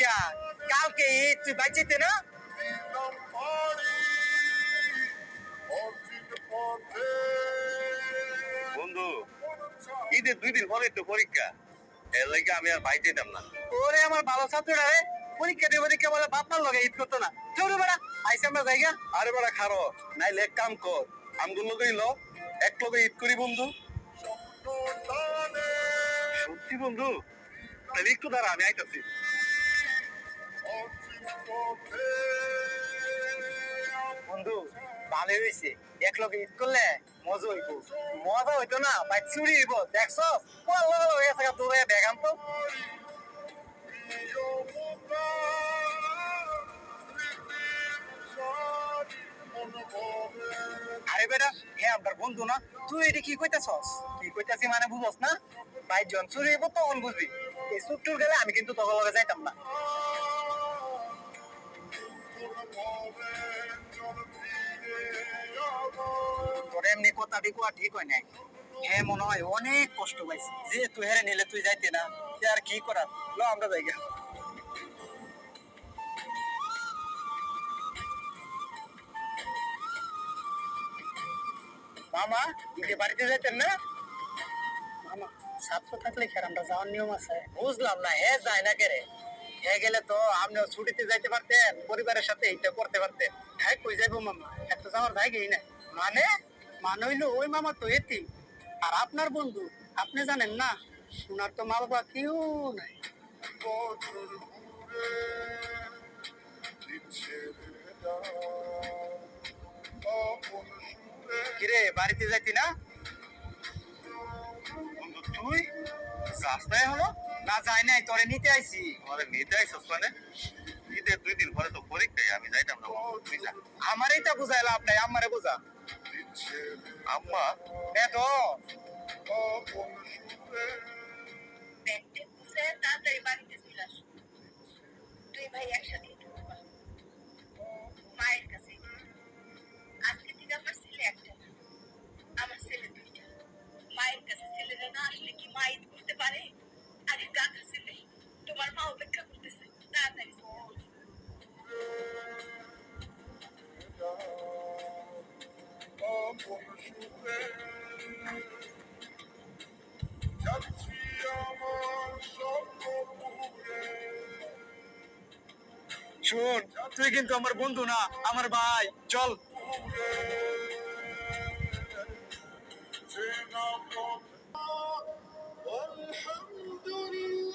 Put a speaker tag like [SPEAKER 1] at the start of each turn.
[SPEAKER 1] কিয়া কালকে ঈদ তুই বাইচিতে না
[SPEAKER 2] বন্ধু ঈদের 2 দিন পরে তো পরীক্ষা এর লাগে আমি আর বাইরে যেতাম না।
[SPEAKER 1] ওরে আমার ভালো ছাত্ররা রে পরীক্ষা দিয়ে পরীক্ষা বলে বাপমার লগে ঈদ করতো না চৌরে বেড়া আইসে আমরা জায়গা
[SPEAKER 2] আরে বড় খারো নাইলে এক কাম কর আমগুলো লইল এক লগে ঈদ করি বন্ধু। সত্যি বন্ধু তাহলে একটু দাঁড়া আমি আইতাছি।
[SPEAKER 1] বন্ধু ভালোই হয়েছে এক লগে ঈদ করলে মজা হইব মজা হইতো না ভাই চুরি হইব দেখছো দৌড়ে বেগাম তো আরে বেটা হে আপনার বন্ধু না তুই এটা কি কইতাছস কি কইতাছি মানে বুঝছস না ভাই জন চুরি হইব তখন বুঝবি এই চুট্টুর গেলে আমি কিন্তু তখন লগে যাইতাম না তোর এমনি কথাটি কোয়া ঠিক হয় নাই হে মনে হয় অনেক কষ্ট পাইছি যে তুই হেরে নিলে তুই যাইতে না তুই আর কি করার লো আমরা যাইগা মামা তুই বাড়িতে যাইতেন না মামা ছাত্র থাকলে খের আমরা যাওয়ার নিয়ম আছে বুঝলাম না হে যায় না কেরে হে গেলে তো আপনিও ছুটিতে যাইতে পারতেন পরিবারের সাথে এইটা করতে পারতেন হ্যাঁ কই যাইবো মামা এত যাওয়ার জায়গাই না মানে মানে হইলো ওই মামা তো এতিম আর আপনার বন্ধু আপনি জানেন না ওনার তো মা বাবা কেউ নাই কিরে বাড়িতে যাইতি না
[SPEAKER 2] বন্ধু তুই যাস না এখনো?
[SPEAKER 1] না যাই নাই তোরে নিতে আইছি
[SPEAKER 2] আমাদের নিতে আইসস মানে ঈদের 2 দিন পরে তো পরীক্ষাই আমি যাইতাম না বন্ধু, তুই যা।
[SPEAKER 1] আমার এইটা বুঝাই লাভ নাই আমারে বুঝা
[SPEAKER 2] আম্মা
[SPEAKER 1] নে তো
[SPEAKER 3] ব্যাগটা গুছে তাড়াতাড়ি বাড়িতে চলে আসো দুই ভাই একসাথে থাকবা মায়ের কাছে আজকে থেকে আমার ছেলে একটা না আমার ছেলে দুইটা মায়ের কাছে ছেলেরা না আসলে কি মা ঈদ করতে পারে আরে গাধা ছেলে তোমার মা অপেক্ষা করতেছে তাড়াতাড়ি
[SPEAKER 1] শুন তুই কিন্তু আমার বন্ধু না আমার ভাই চল
[SPEAKER 2] الحمد لله